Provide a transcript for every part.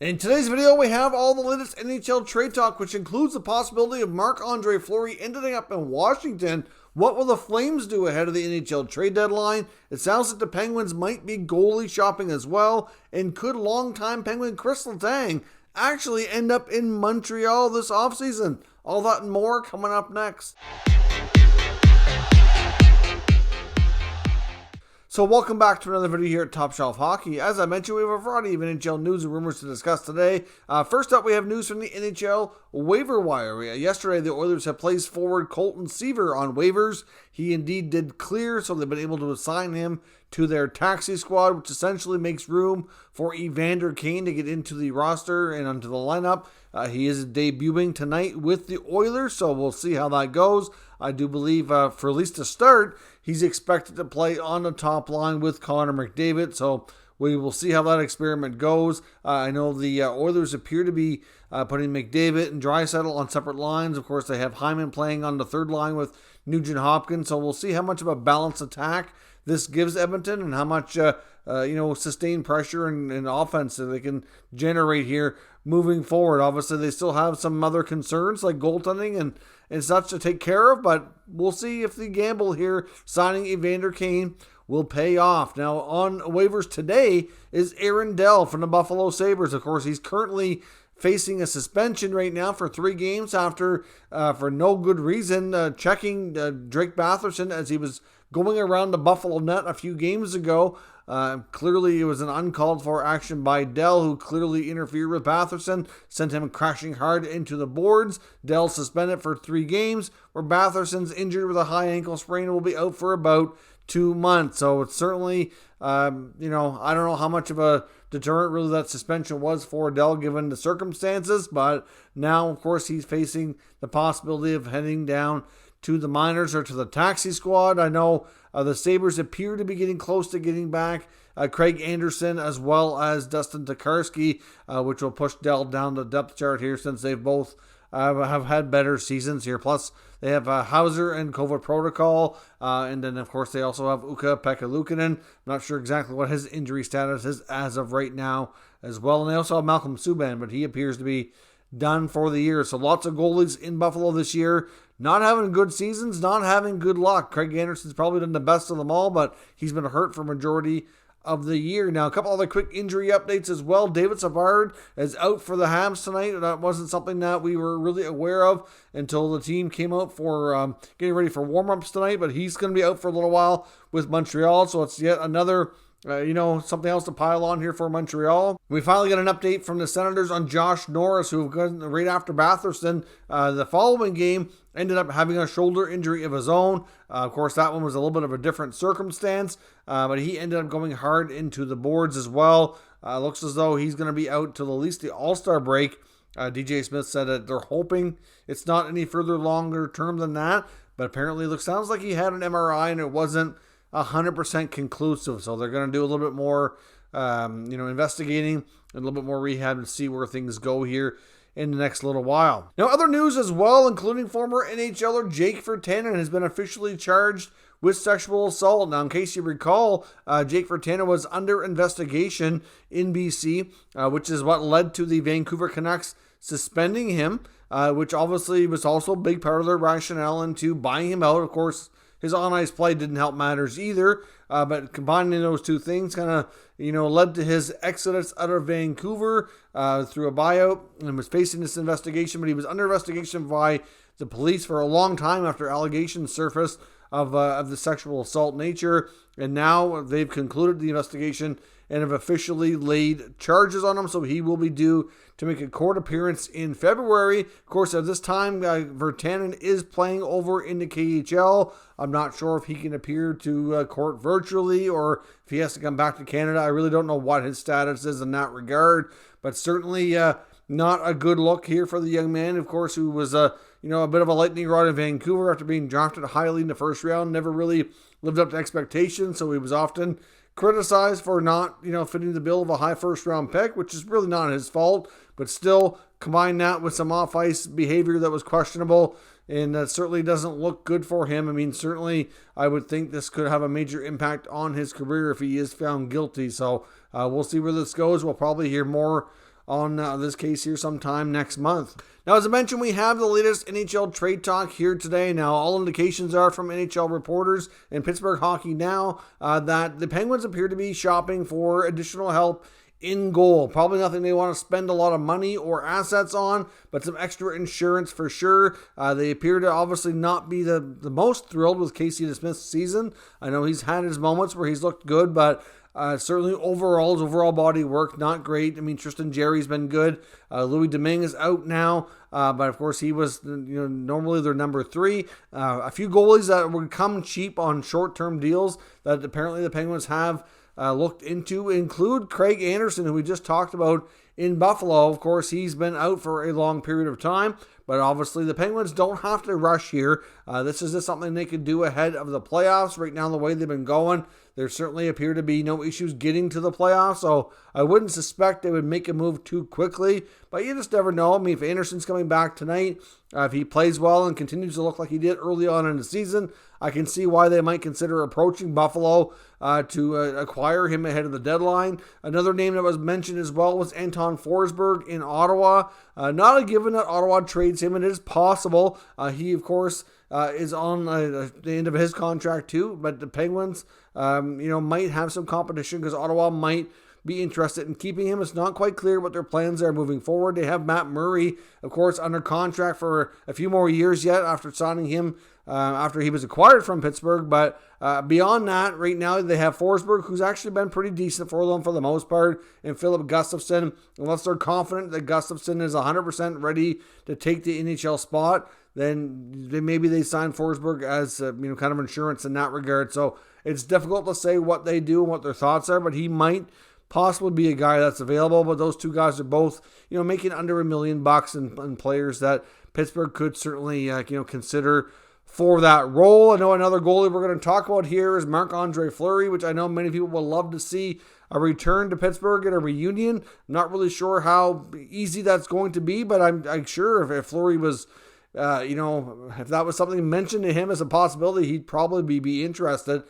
In today's video, we have all the latest NHL trade talk, which includes the possibility of Marc-Andre Fleury ending up in Washington. What will the Flames do ahead of the NHL trade deadline? It sounds like the Penguins might be goalie shopping as well. And could longtime Penguin Chris Letang actually end up in Montreal this offseason? All that and more coming up next. So welcome back to another video here at Top Shelf Hockey. As I mentioned, we have a variety of NHL news and rumors to discuss today. First up, we have news from the NHL waiver wire. Yesterday, the Oilers have placed forward Colton Seaver on waivers. He indeed did clear, so they've been able to assign him to their taxi squad, which essentially makes room for Evander Kane to get into the roster and onto the lineup. He is debuting tonight with the Oilers, so we'll see how that goes. I do believe, for at least to start, he's expected to play on the top line with Connor McDavid, so we will see how that experiment goes. I know the Oilers appear to be putting McDavid and Draisaitl on separate lines. Of course, they have Hyman playing on the third line with Nugent Hopkins, so we'll see how much of a balanced attack this gives Edmonton and how much sustained pressure and offense that they can generate here moving forward. Obviously, they still have some other concerns like goaltending and such to take care of, but we'll see if the gamble here signing Evander Kane will pay off. Now, on waivers today is Aaron Dell from the Buffalo Sabres. Of course, he's currently facing a suspension right now for 3 games after, for no good reason, checking Drake Batherson as he was going around the Buffalo net a few games ago. Clearly, it was an uncalled for action by Dell, who clearly interfered with Batherson, sent him crashing hard into the boards. Dell suspended for 3 games, where Batherson's injured with a high ankle sprain and will be out for about 2 months. So it's certainly, I don't know how much of a deterrent really that suspension was for Dell given the circumstances, but now, of course, he's facing the possibility of heading down to the minors or to the taxi squad. I know the Sabres appear to be getting close to getting back Craig Anderson as well as Dustin Tokarski, which will push Dell down the depth chart here since they've both have had better seasons here. Plus, they have Hauser and COVID protocol, and then, of course, they also have Ukko-Pekka Luukkonen. I'm not sure exactly what his injury status is as of right now as well. And they also have Malcolm Subban, but he appears to be done for the year. So lots of goalies in Buffalo this year. Not having good seasons, not having good luck. Craig Anderson's probably done the best of them all, but he's been hurt for majority of the year. Now, a couple other quick injury updates as well. David Savard is out for the Habs tonight. That wasn't something that we were really aware of until the team came out for getting ready for warm-ups tonight, but he's going to be out for a little while with Montreal, so it's yet another something else to pile on here for Montreal. We finally got an update from the Senators on Josh Norris, who right after Batherson, the following game, ended up having a shoulder injury of his own. Of course, that one was a little bit of a different circumstance, but he ended up going hard into the boards as well. Looks as though he's going to be out till at least the All-Star break. DJ Smith said that they're hoping it's not any further longer term than that, but apparently it sounds like he had an MRI and it wasn't 100% conclusive, so they're going to do a little bit more investigating and a little bit more rehab and see where things go here in the next little while. Now, other news as well, including former NHLer Jake Virtanen has been officially charged with sexual assault. Now, in case you recall, Jake Virtanen was under investigation in BC, which is what led to the Vancouver Canucks suspending him, which obviously was also a big part of their rationale into buying him out. Of course, his on-ice play didn't help matters either, but combining those two things kind of, led to his exodus out of Vancouver through a buyout, and was facing this investigation, but he was under investigation by the police for a long time after allegations surfaced of the sexual assault nature, and now they've concluded the investigation and have officially laid charges on him, so he will be due to make a court appearance in February. Of course, at this time, Virtanen is playing over in the KHL. I'm not sure if he can appear to court virtually or if he has to come back to Canada. I really don't know what his status is in that regard, but certainly not a good look here for the young man, of course, who was a bit of a lightning rod in Vancouver after being drafted highly in the first round. Never really lived up to expectations, so he was often criticized for not, fitting the bill of a high first-round pick, which is really not his fault, but still combine that with some off-ice behavior that was questionable, and that certainly doesn't look good for him. I mean, certainly I would think this could have a major impact on his career if he is found guilty, so we'll see where this goes. We'll probably hear more on this case here sometime next month. Now, as I mentioned, we have the latest NHL trade talk here today. Now, all indications are from NHL reporters and Pittsburgh Hockey Now that the Penguins appear to be shopping for additional help in goal. Probably nothing they want to spend a lot of money or assets on, but some extra insurance for sure. They appear to obviously not be the most thrilled with Casey DeSmith's season. I know he's had his moments where he's looked good, but certainly his overall body work, not great. I mean, Tristan Jarry's been good. Louis Domingue is out now, but of course he was normally their number 3. A few goalies that would come cheap on short-term deals that apparently the Penguins have looked into include Craig Anderson, who we just talked about in Buffalo. Of course, he's been out for a long period of time, but obviously the Penguins don't have to rush here. This is just something they could do ahead of the playoffs. Right now, the way they've been going, there certainly appear to be no issues getting to the playoffs, so I wouldn't suspect they would make a move too quickly, but you just never know. I mean, if Anderson's coming back tonight, if he plays well and continues to look like he did early on in the season, I can see why they might consider approaching Buffalo to acquire him ahead of the deadline. Another name that was mentioned as well was Anton Forsberg in Ottawa. Not a given that Ottawa trades him, and it is possible. He, of course, is on the end of his contract too, but the Penguins, might have some competition because Ottawa might be interested in keeping him. It's not quite clear what their plans are moving forward. They have Matt Murray, of course, under contract for a few more years yet after signing him after he was acquired from Pittsburgh. But beyond that, right now they have Forsberg, who's actually been pretty decent for them for the most part, and Philip Gustafsson. Unless they're confident that Gustafsson is 100% ready to take the NHL spot, then maybe they sign Forsberg as kind of insurance in that regard. So it's difficult to say what they do and what their thoughts are, but he might possibly be a guy that's available. But those two guys are both making under $1 million and players that Pittsburgh could certainly consider for that role. I know another goalie we're going to talk about here is Marc-Andre Fleury, which I know many people will love to see a return to Pittsburgh and a reunion. I'm not really sure how easy that's going to be, but I'm sure if Fleury was if that was something mentioned to him as a possibility, he'd probably be interested,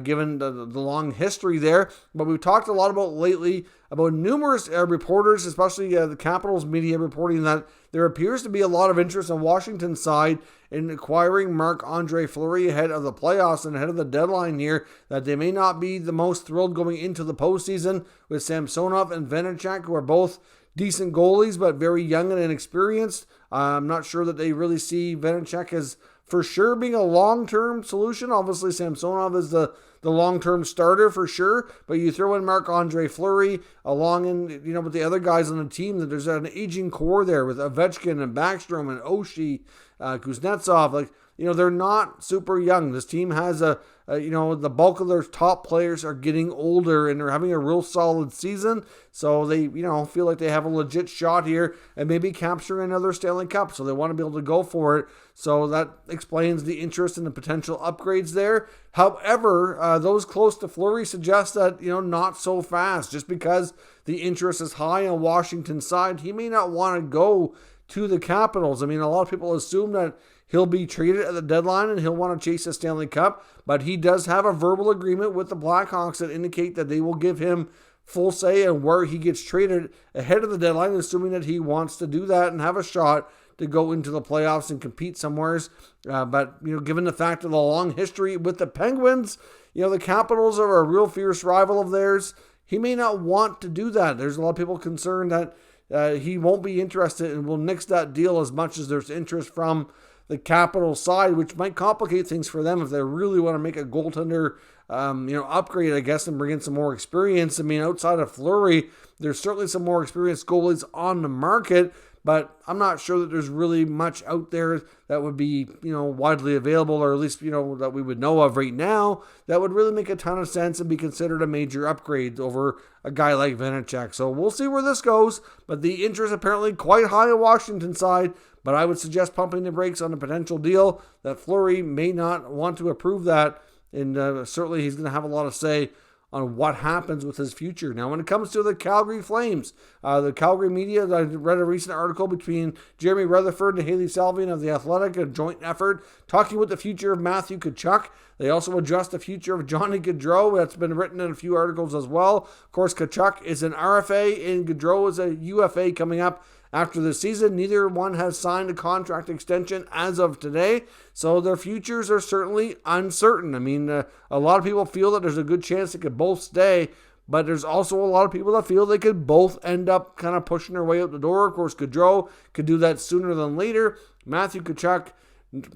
given the long history there. But we've talked a lot about lately about numerous reporters, especially the Capitals media, reporting that there appears to be a lot of interest on Washington's side in acquiring Marc-Andre Fleury ahead of the playoffs and ahead of the deadline here, that they may not be the most thrilled going into the postseason with Samsonov and Vanecek, who are both decent goalies, but very young and inexperienced. I'm not sure that they really see Vanecek as for sure being a long-term solution. Obviously, Samsonov is the long-term starter for sure, but you throw in Marc-Andre Fleury along in, with the other guys on the team, that there's an aging core there with Ovechkin and Backstrom and Oshie, Kuznetsov. They're not super young. This team has the bulk of their top players are getting older and they're having a real solid season. So they, feel like they have a legit shot here and maybe capturing another Stanley Cup. So they want to be able to go for it. So that explains the interest in the potential upgrades there. However, those close to Fleury suggest that, not so fast. Just because the interest is high on Washington's side, he may not want to go to the Capitals. I mean, a lot of people assume that he'll be traded at the deadline and he'll want to chase a Stanley Cup, but he does have a verbal agreement with the Blackhawks that indicate that they will give him full say in where he gets traded ahead of the deadline, assuming that he wants to do that and have a shot to go into the playoffs and compete somewheres. But given the fact of the long history with the Penguins, the Capitals are a real fierce rival of theirs. He may not want to do that. There's a lot of people concerned that he won't be interested and will nix that deal as much as there's interest from the Capitals side, which might complicate things for them if they really want to make a goaltender, upgrade, I guess, and bring in some more experience. I mean, outside of Fleury, there's certainly some more experienced goalies on the market, but I'm not sure that there's really much out there that would be, widely available, or at least, that we would know of right now, that would really make a ton of sense and be considered a major upgrade over a guy like Vanecek. So we'll see where this goes, but the interest apparently quite high on Washington side. But I would suggest pumping the brakes on a potential deal that Fleury may not want to approve that. And certainly he's going to have a lot of say on what happens with his future. Now, when it comes to the Calgary Flames, the Calgary media, I read a recent article between Jeremy Rutherford and Haley Salvian of The Athletic, a joint effort, talking about the future of Matthew Tkachuk. They also addressed the future of Johnny Gaudreau. That's been written in a few articles as well. Of course, Tkachuk is an RFA and Gaudreau is a UFA coming up after the season. Neither one has signed a contract extension as of today, so their futures are certainly uncertain. I mean, a lot of people feel that there's a good chance they could both stay, but there's also a lot of people that feel they could both end up kind of pushing their way out the door. Of course, Gaudreau could do that sooner than later. Matthew Tkachuk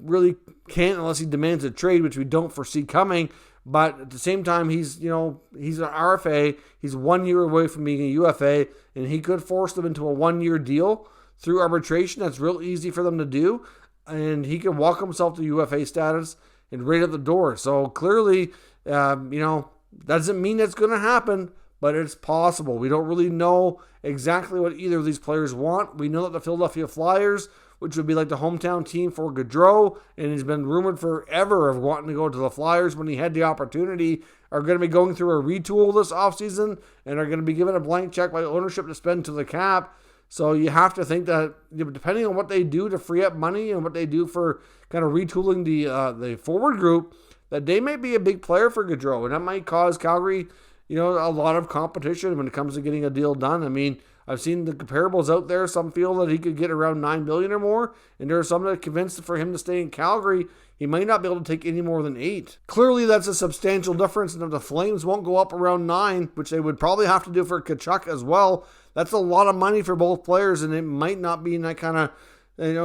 really can't unless he demands a trade, which we don't foresee coming. But at the same time, he's an RFA. He's 1 year away from being a UFA, and he could force them into a 1 year deal through arbitration. That's real easy for them to do, and he can walk himself to UFA status and right at the door. So clearly, doesn't mean it's going to happen, but it's possible. We don't really know exactly what either of these players want. We know that the Philadelphia Flyers, which would be like the hometown team for Gaudreau, and he's been rumored forever of wanting to go to the Flyers when he had the opportunity, are going to be going through a retool this offseason and are going to be given a blank check by ownership to spend to the cap. So you have to think that depending on what they do to free up money and what they do for kind of retooling the forward group, that they may be a big player for Gaudreau, and that might cause Calgary, a lot of competition when it comes to getting a deal done. I mean, I've seen the comparables out there. Some feel that he could get around $9 million or more, and there are some that are convinced that for him to stay in Calgary, he might not be able to take any more than $8 million. Clearly, that's a substantial difference, and if the Flames won't go up around $9 million, which they would probably have to do for Tkachuk as well, that's a lot of money for both players, and it might not be in that kind of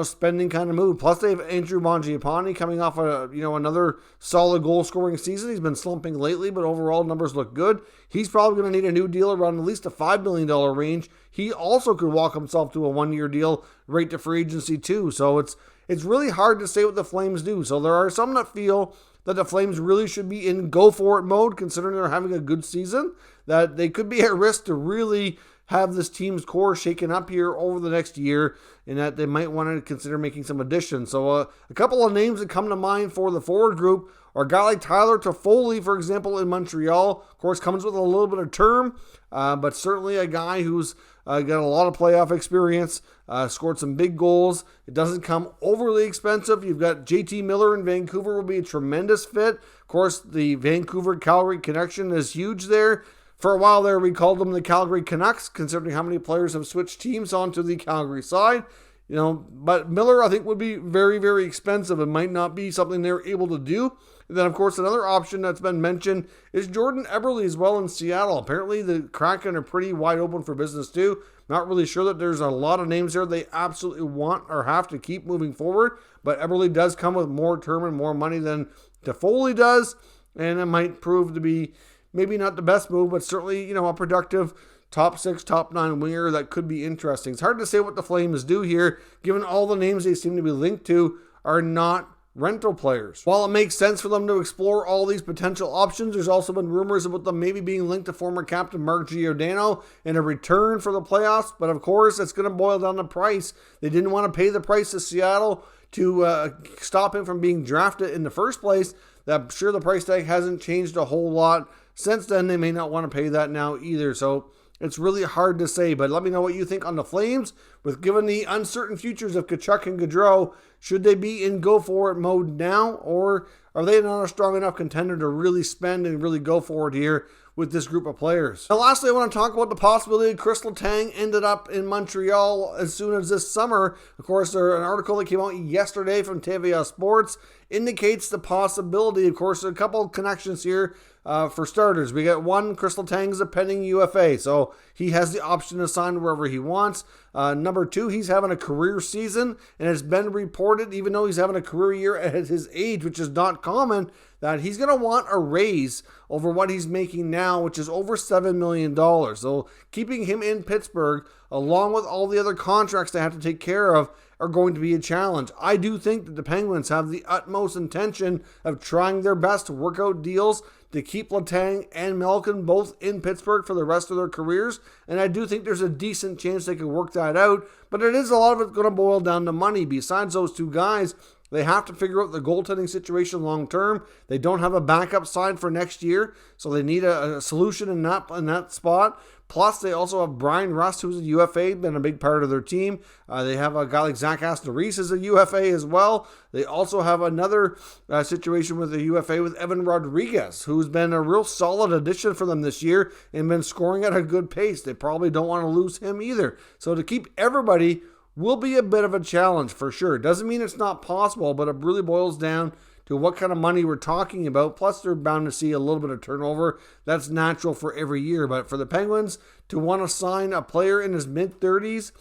spending kind of move. Plus, they have Andrew Mangiapane coming off another solid goal-scoring season. He's been slumping lately, but overall numbers look good. He's probably going to need a new deal around at least a $5 million range. He also could walk himself to a 1 year deal right to free agency too. So it's really hard to say what the Flames do. So there are some that feel that the Flames really should be in go-for-it mode, considering they're having a good season, that they could be at risk to really have this team's core shaken up here over the next year, and that they might want to consider making some additions. So a couple of names that come to mind for the forward group are a guy like Tyler Toffoli, for example, in Montreal. Of course, comes with a little bit of term, but certainly a guy who's got a lot of playoff experience, scored some big goals. It doesn't come overly expensive. You've got JT Miller in Vancouver will be a tremendous fit. Of course, the Vancouver-Calgary connection is huge there. For a while there, we called them the Calgary Canucks, considering how many players have switched teams onto the Calgary side. But Miller, I think, would be very, very expensive. It might not be something they're able to do. And then, of course, another option that's been mentioned is Jordan Eberle as well in Seattle. Apparently, the Kraken are pretty wide open for business, too. Not really sure that there's a lot of names there they absolutely want or have to keep moving forward. But Eberle does come with more term and more money than Toffoli does. And it might prove to be maybe not the best move, but certainly, a productive top 6, top 9 winger that could be interesting. It's hard to say what the Flames do here, given all the names they seem to be linked to are not rental players. While it makes sense for them to explore all these potential options, there's also been rumors about them maybe being linked to former captain Mark Giordano in a return for the playoffs, but of course, it's going to boil down to price. They didn't want to pay the price to Seattle to stop him from being drafted in the first place. I'm sure the price tag hasn't changed a whole lot since then. They may not want to pay that now either. So it's really hard to say, but let me know what you think on the Flames. Given the uncertain futures of Tkachuk and Gaudreau, should they be in go-for-it mode now, or are they not a strong enough contender to really spend and really go for it here with this group of players? Now, lastly, I want to talk about the possibility of Chris Letang ended up in Montreal as soon as this summer. Of course, an article that came out yesterday from TVA Sports indicates the possibility. Of course, a couple of connections here. For starters, we got one, Chris Letang is a pending UFA, so he has the option to sign wherever he wants. Number two, he's having a career season, and it's been reported, even though he's having a career year at his age, which is not common, that he's going to want a raise over what he's making now, which is over $7 million. So keeping him in Pittsburgh, along with all the other contracts they have to take care of, are going to be a challenge. I do think that the Penguins have the utmost intention of trying their best to work out deals to keep Letang and Malkin both in Pittsburgh for the rest of their careers, and I do think there's a decent chance they could work that out, but it is a lot of it going to boil down to money. Besides those two guys, They have to figure out the goaltending situation long term. They don't have a backup side for next year, so they need a solution in that spot. Plus, they also have Brian Rust, who's a UFA, been a big part of their team. They have a guy like Zach Aston-Reese as a UFA as well. They also have another situation with a UFA with Evan Rodriguez, who's been a real solid addition for them this year and been scoring at a good pace. They probably don't want to lose him either. So to keep everybody will be a bit of a challenge for sure. Doesn't mean it's not possible, but it really boils down to what kind of money we're talking about. Plus, they're bound to see a little bit of turnover. That's natural for every year. But for the Penguins to want to sign a player in his mid-30s,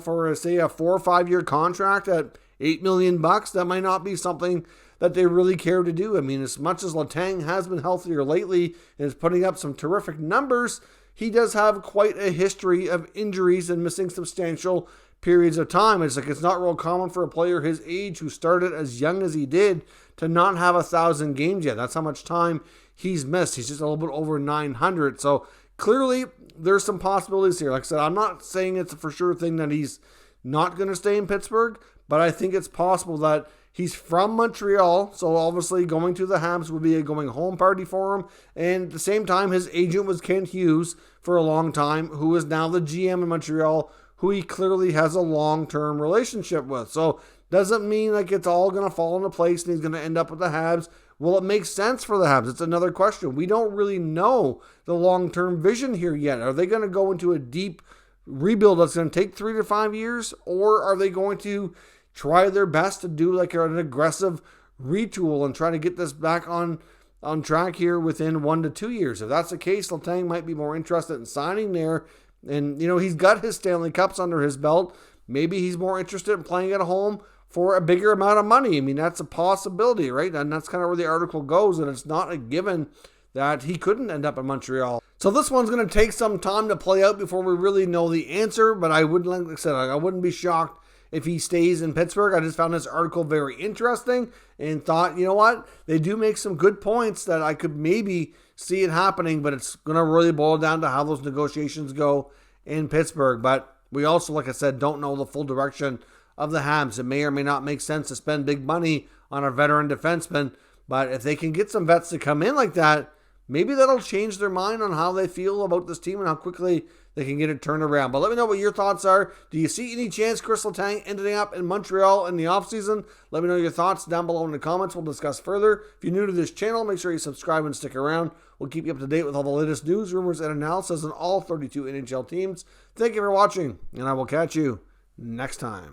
for, say, a 4 or 5 year contract at $8 million, that might not be something that they really care to do. I mean, as much as Letang has been healthier lately and is putting up some terrific numbers, he does have quite a history of injuries and missing substantial periods of time. It's not real common for a player his age who started as young as he did to not have 1,000 games yet. That's how much time he's missed. He's just a little bit over 900. So clearly there's some possibilities here. Like I said, I'm not saying it's a for sure thing that he's not going to stay in Pittsburgh, but I think it's possible that he's from Montreal, so obviously going to the Habs would be a going home party for him. And at the same time, his agent was Kent Hughes for a long time, who is now the GM in Montreal, who he clearly has a long-term relationship with. So doesn't mean like it's all going to fall into place and he's going to end up with the Habs. Will it make sense for the Habs? It's another question. We don't really know the long-term vision here yet. Are they going to go into a deep rebuild that's going to take 3 to 5 years? Or are they going to try their best to do like an aggressive retool and try to get this back on track here within 1 to 2 years? If that's the case, Letang might be more interested in signing there. And, he's got his Stanley Cups under his belt. Maybe he's more interested in playing at home for a bigger amount of money. I mean, that's a possibility, right? And that's kind of where the article goes. And it's not a given that he couldn't end up in Montreal. So this one's going to take some time to play out before we really know the answer. But I wouldn't, like I said, I wouldn't be shocked if he stays in Pittsburgh. I just found this article very interesting and thought, you know what? They do make some good points that I could maybe see it happening, but it's going to really boil down to how those negotiations go in Pittsburgh. But we also, like I said, don't know the full direction of the Habs. It may or may not make sense to spend big money on a veteran defenseman, but if they can get some vets to come in like that, maybe that'll change their mind on how they feel about this team and how quickly they can get it turned around. But let me know what your thoughts are. Do you see any chance Chris Letang ending up in Montreal in the offseason? Let me know your thoughts down below in the comments. We'll discuss further. If you're new to this channel, make sure you subscribe and stick around. We'll keep you up to date with all the latest news, rumors, and analysis on all 32 NHL teams. Thank you for watching, and I will catch you next time.